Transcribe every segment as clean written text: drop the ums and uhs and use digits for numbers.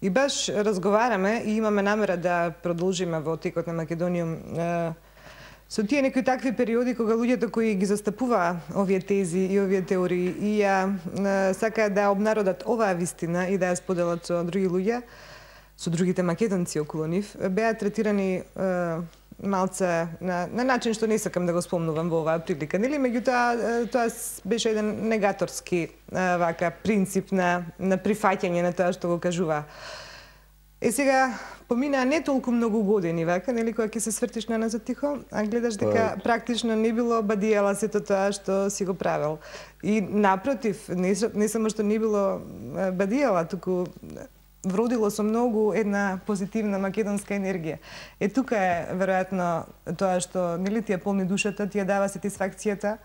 И баш разговараме и имаме намера да продолжиме во текот на Македониум со тие некои такви периоди кога луѓето кои ги застапуваа овие тези и овие теории и сакаат да обнародат оваа вистина и да ја споделат со други луѓе, со другите македонци околу нив, беа третирани малце на начин што не сакам да го спомнувам во оваа прилика. Нели, меѓутоа тоа беше еден негаторски вака принцип на прифаќање на тоа што го кажува. Сега поминаа не толку многу години вака, нели, кога ќе се свртиш на назад тихо, а гледаш дека практично не било бадијала сето тоа што си го правел. И напротив, не само што не било бадијала, туку вродило со многу една позитивна македонска енергија. Тука е веројатно тоа што нели ти ја полни душата, ти ја дава сатисфакцијата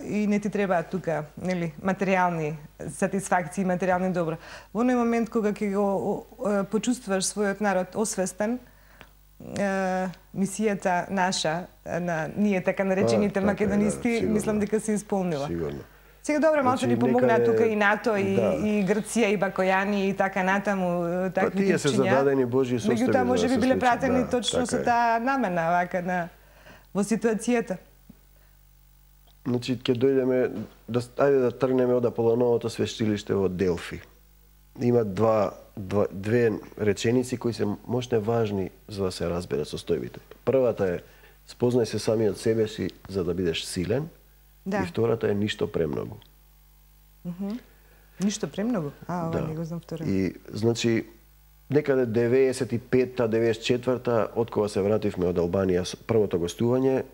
и не ти требаат тука нели материјални сатисфакции, материјални добро. Во оној момент кога ќе го почувствуваш својот народ освестен, мисијата наша на ние така наречените македонисти, мислам дека се исполнила. Сигурно. Сега добро, малку ни помогна тука и НАТО, и Грција, и Бакојани, и така натаму, такви тие се зададени Божји состави. Меѓутоа може би биле пратени точно со таа намена вака во ситуацијата. Значи, ќе дојдеме, ајде да тргнеме од Аполоновото свештилиште во Делфи. Има две реченици кои се мощне важни за да се разбере состојбите. Првата е спознај се самиот себе си за да бидеш силен. Да. И втората е ништо премногу. Ништо премногу? Ова не го знам втора. И, значи, некаде 95-та, 94-та, од кога се вративме од Албанија, првото гостување,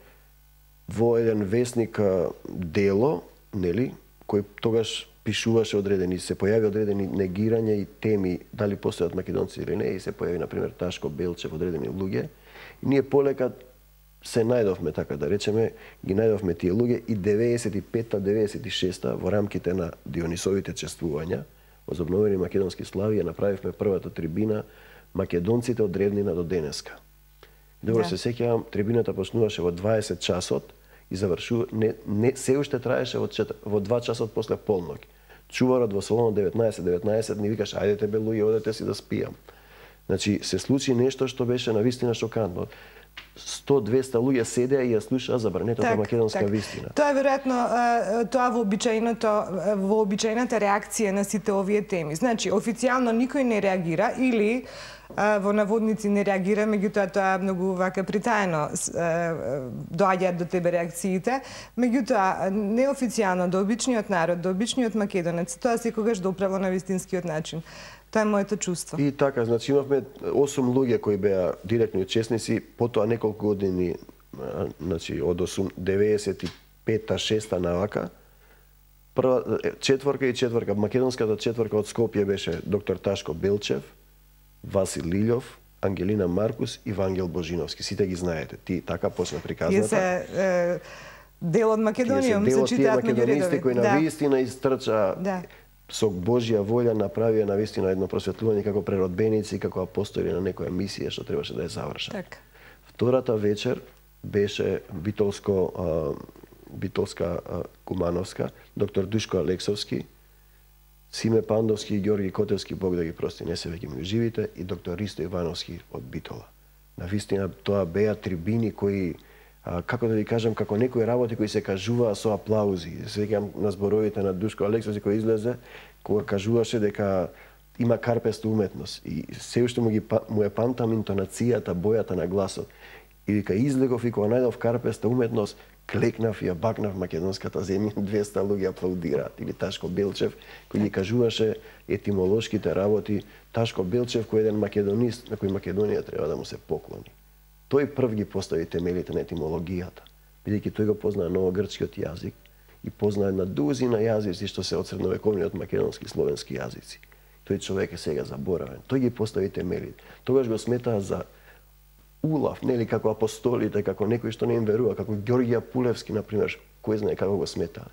во еден весник Дело, нели, кој тогаш пишуваше одредени, се појави одредени негирања и теми, дали постојат македонци или не, и се појави, например, Ташко Белчев, одредени луѓе. И ние полека се најдовме, така да речеме, ги најдовме тие луѓе и 95-та, 96-та во рамките на Дионисовите чествувања, возобновени македонски слави, ја направивме првата трибина Македонците од древнина до денеска. Добро се сеќавам, трибината почнуваше во 20 часот и завршува, се уште траеше во 2 часот после полноќ. Чуварот во салонот 19:19 ни викаш, ајдете бе луѓе, одете си да спијам. Значи, се случи нешто што беше навистина шокантно. 100-200 луѓе седеа и ја слушаа забранетата македонска вистина. Тоа е веројатно тоа вообичаената реакција на сите овие теми. Значи, официјално никој не реагира или во наводници не реагира, меѓутоа тоа многу вака притаено доаѓаат до тебе реакциите. Меѓутоа, неофицијално до обичниот народ, до обичниот македонец, тоа секогаш доуправа на вистинскиот начин. Тоа е моето чувство. И така, значи имавме 8 луѓе кои беа директни учесници, потоа неколку години, значи од 95-та, 6-та навака, прва четворка, македонската четворка од Скопје беше доктор Ташко Белчев, Васил Лилјов, Ангелина Маркус и Вангел Божиновски. Сите ги знаете. Ти така почна приказната. Тие се дел од Македониум, се читаат меѓу редови. Кои на вистина истрча со Божја волја направија на вистина едно просветлување како преродбеници, како апостоли на некоја мисија што требаше да ја завршат. Так. Втората вечер беше Битолска Кумановска, доктор Душко Алексовски, Симе Пандовски и Ѓорги Котевски, Бог да ги прости, не се веќе меѓу живите, и доктор Ристо Ивановски од Битола. Навистина тоа беа трибини кои, како да ви кажам, како некои работи кои се кажуваа со аплаузи. Се сеќавам на зборовите на Душко Алексовски кој излезе, кога кажуваше дека има карпеста уметност. И се уште му е памтам интонацијата, бојата на гласот. И вика, излегов и кога најдов карпеста уметност, клекнав и ја бакнав македонската земја, 200 луѓе аплаудираат. Или Ташко Белчев, кој ги кажуваше етимолошките работи. Ташко Белчев, кој е еден македонист, на кој Македонија треба да му се поклони. Тој прв ги постави темелите на етимологијата, бидејќи тој го познаа новогрчкиот јазик и познаа една дузина јазици што се од средновековниот македонски и словенски јазици. Тој човек е сега заборавен. Тој ги постави темелите. Тогаш го сметаа за улав, нели, како апостолите, како некои што не им верува, како Ѓорѓија Пулевски, например, кој знае како го сметаа.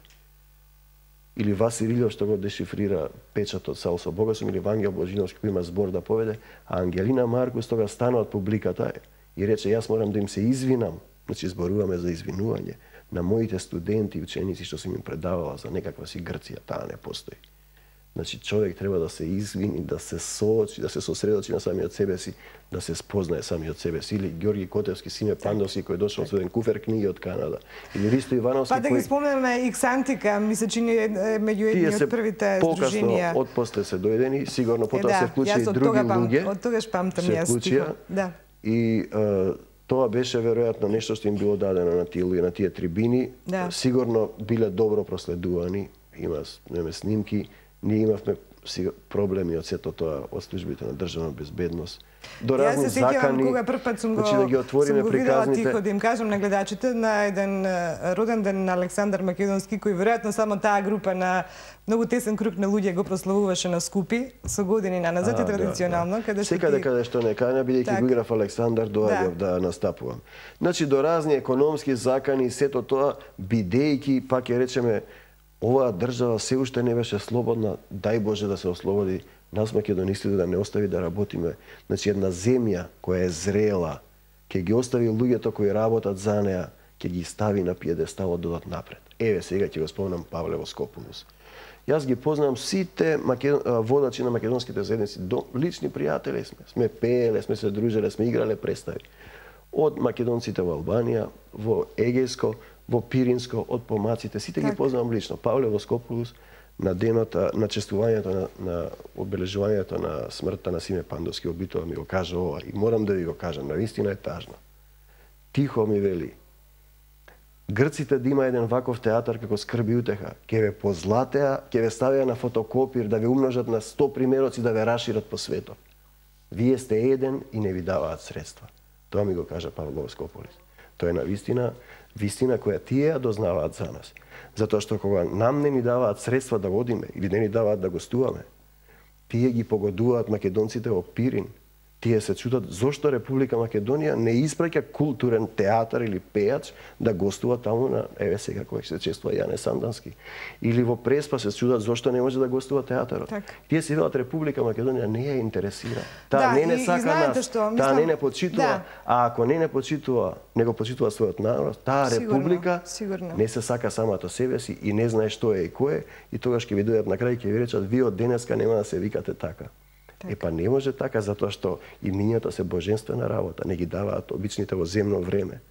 Или Васил Илјов што го дешифрира печатот Сал со Богосум, или Вангел Божиновски кој има збор да поведе, а Ангелина Маркус тога стана од публиката и рече, јас морам да им се извинам, значи зборуваме за извинување, на моите студенти и ученици што сум им предавала за некаква си Грција, таа не постои. Значи човек треба да се извини, да се соочи, да се сосредочи на самиот себе си, да се спознае самиот себе си. Или Георги Котевски, Симе Пандовски, кој дошол со еден куфер книги од Канада. Или Ристо Ивановски, Па да ги спомнеме Иксантика, ми се чини меѓу едни од првите здруженија. Покасно, отпосле се дојдени, сигурно потоа се вклучи и други луѓе. Од тогаш памтам јас. Да. И тоа беше веројатно нешто што им било дадено на тие луѓе, на тие трибини. Да. Сигурно биле добро проследувани, имаме снимки. Ние имавме проблеми од сето тоа, од службите на државна безбедност. До разни закани. Јас се сеќавам кога прв пат сум го видела тихо да им кажам на гледачите на еден роден ден на Александар Македонски, кој веројатно само таа група на многу тесен круг на луѓе го прославуваше на скупи со години наназад и традиционално. Секаде каде што не кања, бидејќи го играв Александар, доаѓав да настапувам. Значи, до разни економски закани, сето тоа, бидејќи, пак ја речеме, оваа држава се уште не беше слободна, дај Боже да се ослободи, нас македонистите да не остави да работиме. Значи една земја која е зрела, ќе ги остави луѓето кои работат за неа, ќе ги стави на пиедесталот додат напред. Еве сега ќе го спомнам Павле Воскопулос. Јас ги познавам сите водачи на македонските заедници, лични пријатели сме. Сме пееле, сме се дружеле, сме играле представи. Од македонците во Албанија, во Егејско, во Пиринско, од помаците, сите ги познавам лично. Павле Воскопулос на денот на чествувањето на обележувањето на смртта на Симе Пандовски од Битола ми го кажа ова и морам да ви го кажам, навистина е тажна. Тихо ми вели: грците да има еден ваков театар како Скрби утеха, ќе ве позлатеа, ќе ве ставеа на фотокопир, да ве умножат на 100 примероци, да ве рашират по светот. Вие сте еден и не ви даваат средства. Тоа ми го кажа Павле Воскопулос. Тоа е навистина вистина која тие ја дознаваат за нас. Затоа што кога нам не ни даваат средства да одиме или не ни даваат да гостуваме, тие ги погодуваат македонците во Пирин. Тие се чудат зошто Република Македонија не испраќа културен театар или пејач да гостува таму на, еве сега кој се чествува Јане Сандански. Или во Преспа се чудат зошто не може да гостува театарот. Тие се велат Република Македонија не ја интересира. Таа не сака нас, таа не почитува, а ако не почитува, не го почитува својот народ, таа Република не се сака самата себе си и не знае што е и кој е, и тогаш ќе ви дојдат на крај и ќе ви речат: вие од денеска нема да се викате така. Епа не може така, затоа што имињата се божествена работа, не ги даваат обичните во земно време.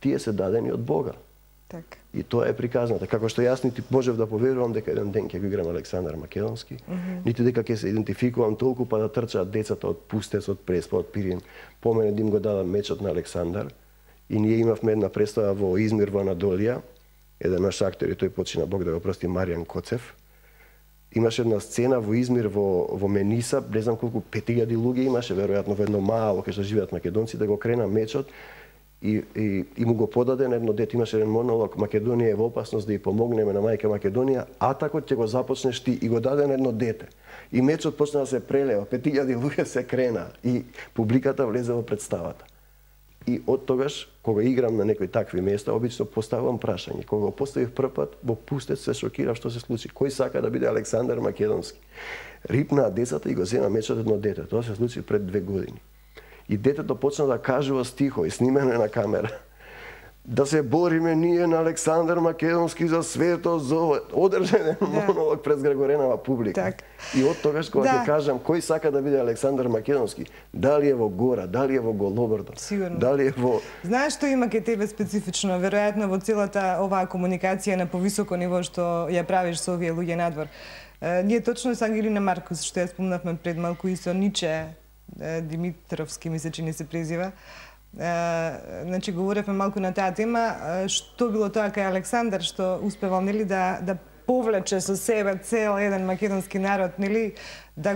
Тие се дадени од Бога. И тоа е приказната. Како што јас нити можев да поверувам дека еден ден ќе го играм Александар Македонски, нити дека ќе се идентификувам толку па да трчаат децата од Пустец, од Преспа, од Пирин, по мене да им го дадам мечот на Александар. И ние имавме една представа во Измир, во Анадолија, еден наш актер, и тој почина, Бог да го прости, Маријан Коцев. Имаше една сцена во Измир, во Мениса, не знам колку 5000 луѓе имаше, веројатно во едно мало кај што живеат македонци, да го крена мечот и му го подаде на едно дете. Имаше еден монолог: Македонија е во опасност, да ја помогнеме на мајка Македонија, атакот ќе го започнеш ти, и го даде на едно дете. И мечот почна да се прелева, 5000 луѓе се крена и публиката влезе во представата. И од тогаш, кога играм на некои такви места, обично поставам прашање. Кога го поставив прв пат, во Пустец се шокирав што се случи. Кој сака да биде Александар Македонски? Рипнаа децата и го зема мечот едно дете. Тоа се случи пред 2 години. И детето почна да кажува стихови, снимено е на камера. Да се бориме ние на Александар Македонски за светот, за одржен монолог пред згрегоренава публика. И од тогаш кога ќе кажам кој сака да биде Александар Македонски, дали е во Гора, дали е во Голобрдо, дали е во... Знаеш што има кај тебе специфично, веројатно во целата оваа комуникација на повисоко ниво што ја правиш со овие луѓе надвор. Ние точно со Ангелина Маркус, што ја спомнавме пред малку, и со Ниче Димитровски, ми се чини се презива. Значи, говоревме малку на таа тема, што било тоа кај Александар, што успевал, нели, да повлече со себе цел еден македонски народ, нели, да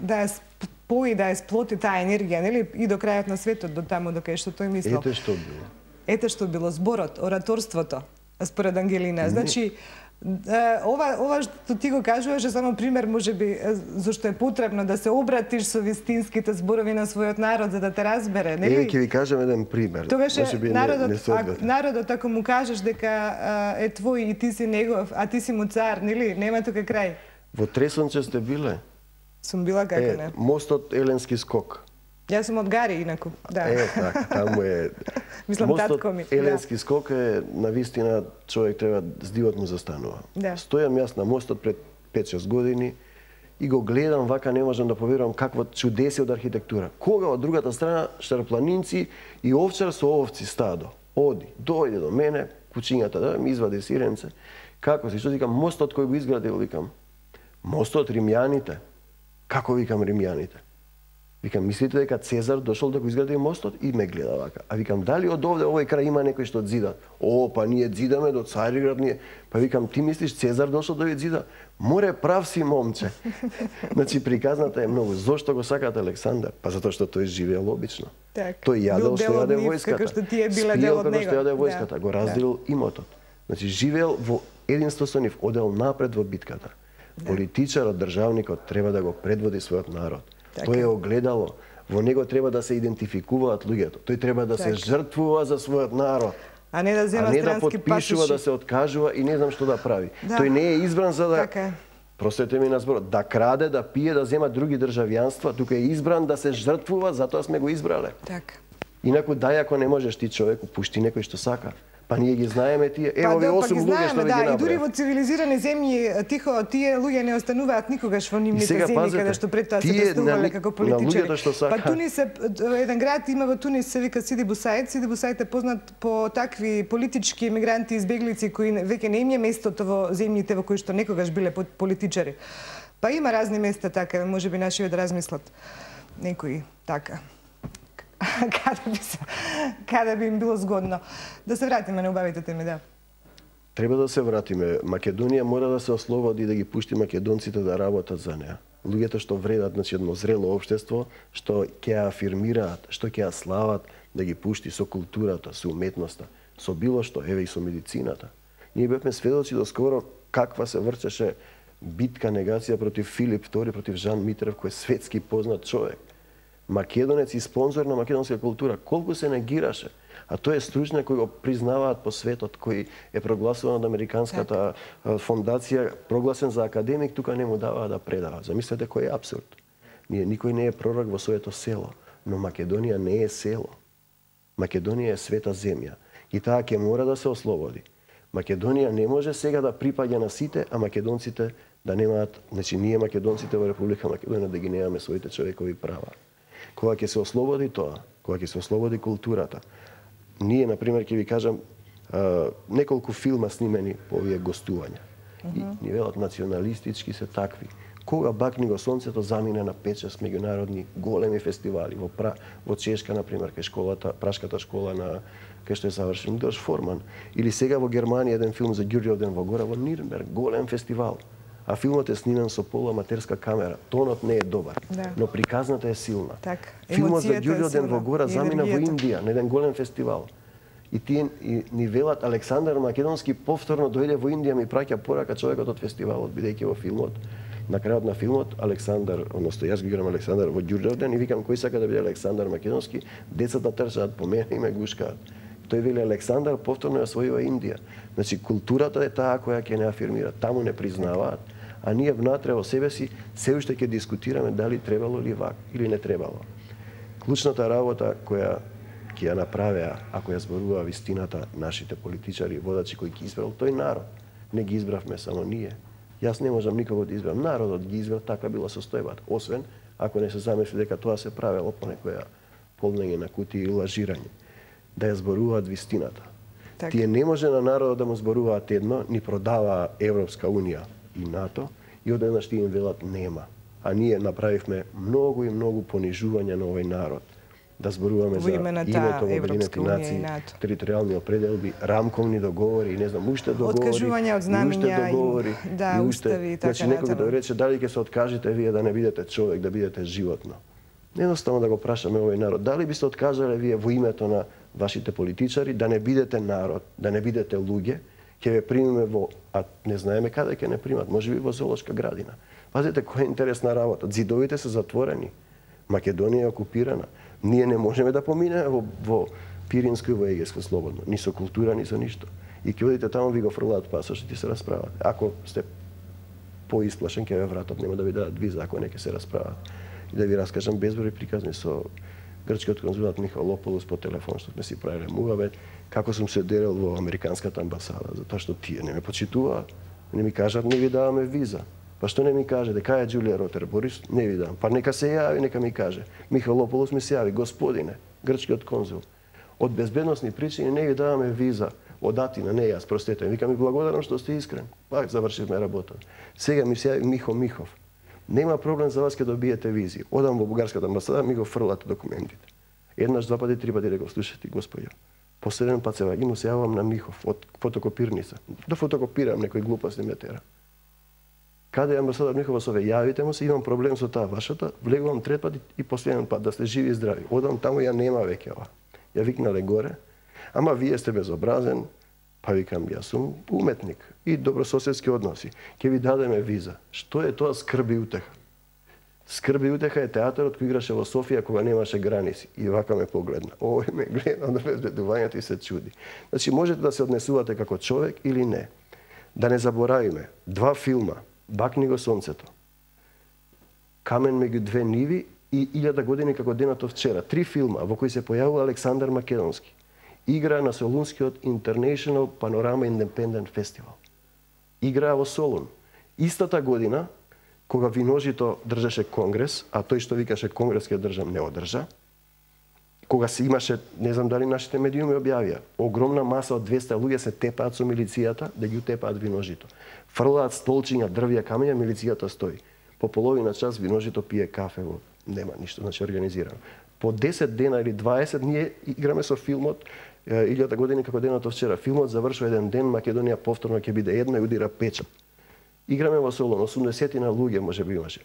ја спои, да ја сплоти таа енергија, нели, и до крајот на светот, до таму до кај што тој мислел. Ете што било. Ете што било, зборот, ораторството, според Ангелина. Значи, ова што ти го кажуваш е само пример, можеби, зашто е потребно да се обратиш со вистинските зборови на својот народ за да те разбере, нели? Еве ќе ви кажам еден пример. Тогаш народот ако му кажеш дека е твој и ти си негов, а ти си му цар, нели? Нема тука крај. Во Тресонче сте биле? Сум била, како не. Мостот Еленски скок. Јас сум од Гари, инаку. Да. Така, таму е... Мислам, татко ми. Еленски скок е, навистина, човек треба, здивот му застанува. Да. Стојам јас на мостот пред 5-6 години и го гледам, вака не можам да поверувам какво чудеси од архитектура. Кога од другата страна шарпланинци и овчар со овци стадо. Оди, дојде до мене, кучињата, да ми извади сиренце. Како си, што викам, мостот кој го изградил, викам. Мостот римјаните. Како викам римјаните? Викам, мислите дека Цезар дошол да го изгради мостот? И ме гледа вака. А викам, дали од овде овој крај има некој што зида? О, па ние зидаме до Цариград, ние. Па викам, ти мислиш Цезар дошол да ви зида? Море, прав си, момче. Значи, приказната е многу. Зошто го сакат Александар? Па затоа што тој живеел обично. Так. Тој јадел што јаде војската. Како што тие биле дел од него. Спиел како што јаде војската. Го разделил имотот. Значи, живеел во единство со нив, одел напред во битката. Политичарот, државникот треба да го предводи својот народ. Тој е огледало. Во него треба да се идентификуваат луѓето. Тој треба да се жртвува за својот народ. А не да зема странски подпишува, да се откажува и не знам што да прави. Тој не е избран за да... Простете ми на зборот, да краде, да пие, да зема други државјанства, тука е избран да се жртвува, затоа сме го избрале. Така. Инаку дај ако не можеш ти човеку, пушти некој што сака. Па ние ги знаеме тие. Ево овие 8 луѓе што ви ги наброја. И дури во цивилизирани земји тихо тие луѓе не остануваат никогаш во нивните земји каде што пред тоа се представувале како политичари. Па Тунис е еден град има во Тунис се вика Сиди Бусаид. Сиди Бусаид е познат по такви политички емигранти избеглици кои веќе не им е местото во земјите во кои што некогаш биле политичари. Па има разни места така, можеби нашиот да размислат некои така. Каде би им било згодно. Да се вратиме на убавите теми, да. Треба да се вратиме. Македонија мора да се ослободи и да ги пушти македонците да работат за неа. Луѓето што вредат, значи едно зрело општество, што ќе ја афирмираат, што ќе ја слават, да ги пушти со културата, со уметноста, со било што, еве и со медицината. Ние бевме сведоци до скоро каква се врчеше битка, негација против Филип II, против Жан Митрев, кој е светски познат човек. Македонец и спонзор на македонска култура, колку се негираше. А тој е стручњак кој го признаваат по светот, кој е прогласуван од Американската фондација, прогласен за академик, тука не му даваа да предава. Замислете кој е апсурд. Никој не е пророк во своето село, но Македонија не е село. Македонија е света земја и таа ќе мора да се ослободи. Македонија не може сега да припаѓа на сите, а македонците да немаат, значи ние македонците во Република Македонија да ги немаме своите човекови права. Кога ќе се ослободи тоа, кога ќе се ослободи културата. Ние, например, ќе ви кажам, неколку филма снимени по овие гостувања. И ни велат националистички се такви. Кога бакни го сонцето замине на 5-6 меѓународни големи фестивали во Чешка, например, кај школата, прашката школа на кај што е завршен Милош Форман, или сега во Германија еден филм за Ѓурѓевден во гора во Нирнберг, голем фестивал. А филмот е снимен со полуаматерска камера. Тонот не е добар, но приказната е силна. Филмот за Ѓурѓевден во гора замина во Индија на еден голем фестивал. И тие ни велат Александар Македонски повторно дојде во Индија, ми праќа порака човекот од фестивалот, бидејќи во филмот, на крајот на филмот, Александар, односно јас ги играм Александар во Ѓурѓевден и викам кој сака да биде Александар Македонски, децата трчаат по мене и ме гушкаат. Тој вели Александар повторно ја освојува Индија. Значи културата е таа која ќе не афирмира, таму не признаваат, а ние внатре во себе си се уште ќе дискутираме дали требало или вак или не требало. Клучната работа која ќе ја направеа, ако ја зборува вистината нашите политичари, водачи кои ги избрал тој народ. Не ги избравме само ние. Јас не можам никого да избрам. Народот ги избрал, така била состојбата. Освен ако не се замисли дека тоа се правело по некоја полнење на кутии или лажирање. Да ја зборуваат вистината. Тие не може на народот да му зборуваат едно, ни продаваа Европска Унија и НАТО, и одеднаш тие им велат нема. А ние направивме многу и многу понижување на овој народ. Да зборуваме за името во Обединети нации, територијални определби, рамковни договори и не знам, уште договори, откажување од знамиња, договори, да, устави и така натаму. Значи некој да рече дали ќе се откажете вие да не бидете човек, да бидете животно. Едноставно да го прашаме овој народ, дали би се откажале вие во името на вашите политичари да не бидете народ, да не бидете луѓе, ќе ве примиме во, а не знаеме каде ќе не примат, можеби во зоолошка градина. Пазете која е интересна работа. Зидовите се затворени. Македонија е окупирана. Ние не можеме да поминеме во Пиринско и во Егејско слободно, ни со култура, ни со ништо. И ќе одите таму, ви го фрлаат пасош и ти се расправат. Ако сте поисплашен, ќе ве вратат, нема да ви дадат виза ако не ќе се расправат. И да ви раскажам безброј приказни со грчкиот конзулат Михалополос по телефон, што сме си правиле муавет, како сум се дерел во американската амбасада, затоа што тие не ме почитуваат, не ми кажат не ви даваме виза. Па што не ми каже дека е Џулија Ротер Борис, не ви дам. Па нека се јави, нека ми каже. Михалополос ми се јави, господине, грчкиот конзул. Од безбедносни причини не ви даваме виза. Од Атина, не јас, простете. Вика ми благодарам што сте искрен. Пак завршивме работа. Сега ми се јави Михо Михов. Нема проблем за вас ке добиете визи. Одам во бугарската амбасада, ми го фрлате документите. Еднаш, два пати, три пати да го слушате, господјо. Последен пат се ваѓам, се јавам на Михов од фотокопирница. Да фотокопирам некој глупост не ме тера. Каде е амбасадор Михова сове, јавите му се, имам проблем со таа вашата, влегувам трет пат и последен пат, да сте живи и здрави. Одам таму, ја нема веќе ова. Ја викнале горе, ама вие сте безобразен, па викам, јас сум уметник и добрососедски односи. Ке ви дадеме виза. Што е тоа скрб и утеха? Скрб и утеха е театарот кој играше во Софија кога немаше граници. И вака ме погледна. Ој ме гледа на безбедувањето и се чуди. Значи, можете да се однесувате како човек или не. Да не заборавиме, два филма, Бакни го сонцето, Камен меѓу две ниви и 1000 години како денот вчера. Три филма во кои се појавува Александар Македонски. Игра на Солунскиот International Panorama Independent Festival. Играа во Солун. Истата година, кога Виножито држеше конгрес, а тој што викаше конгрес ке држам не одржа, кога се имаше, не знам дали нашите медиуми објавија, огромна маса од 200 луѓе се тепаат со милицијата, да ги утепаат Виножито. Фрлаат столчиња, дрвја, камења, милицијата стои. По половина час Виножито пие кафе, нема ништо, значи организирано. По 10 дена или 20 ние играме со филмот 1000 години како денот вчера. Филмот завршува еден ден, Македонија повторно ќе биде една и удира печат. Играме во Солун, 80 на луѓе може би имаше.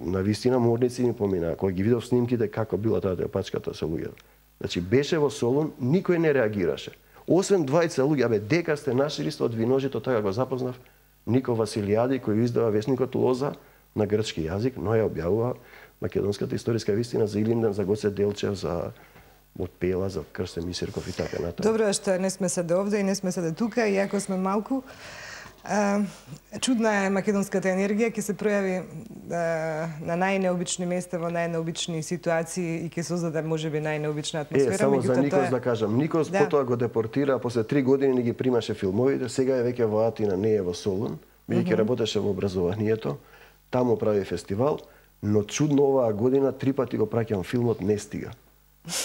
На вистина морници ми помина, кога ги видов снимките како била таа трпачката со луѓето. Значи беше во Солун, никој не реагираше. Освен двајца луѓе, абе дека сте наши лист од Виножито, така го запознав Нико Василијади, кој издава весникот Лоза на грчки јазик, но ја објавува македонската историска вистина за Илинден, за Гоце Делчев, за од Пела, за Крстен Мисирков и така натаму. Добро што не сме се до овде и не сме се до тука, иако сме малку. Чудна е македонската енергија, ќе се пројави на најнеобични места, во најнеобични ситуации и ќе создаде можеби најнеобична атмосфера. Само за Никос да кажам, Никос потоа го депортира, после 3 години не ги примаше филмовите, сега е веќе во Атина, не е во Солун, бидејќи работеше во образованието, таму прави фестивал, но чудно оваа година 3 пати го праќам филмот, не стига.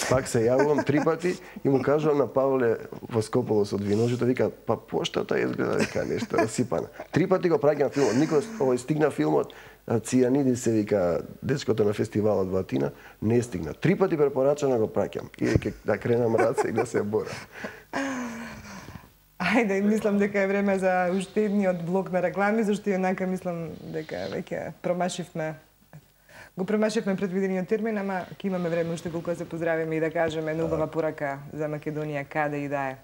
Пак се јавувам 3 пати и му кажувам на Павле Воскополос од Виножито, вика, па поштата изгледа, вика, нешто расипана. 3 пати го праќам филмот, никој овој стигна филмот, Цијаниди се вика дечкото на фестивалот во Атина, не стигна. 3 пати препорачано го праќам и ќе да кренам раце и да се бора. Ајде, мислам дека е време за уште едниот блок на реклами, зашто јонака мислам дека веќе го промашивме предвидениот термин, ама ќе имаме време уште колку да се поздравиме и да кажеме една убава порака за Македонија, каде и да е.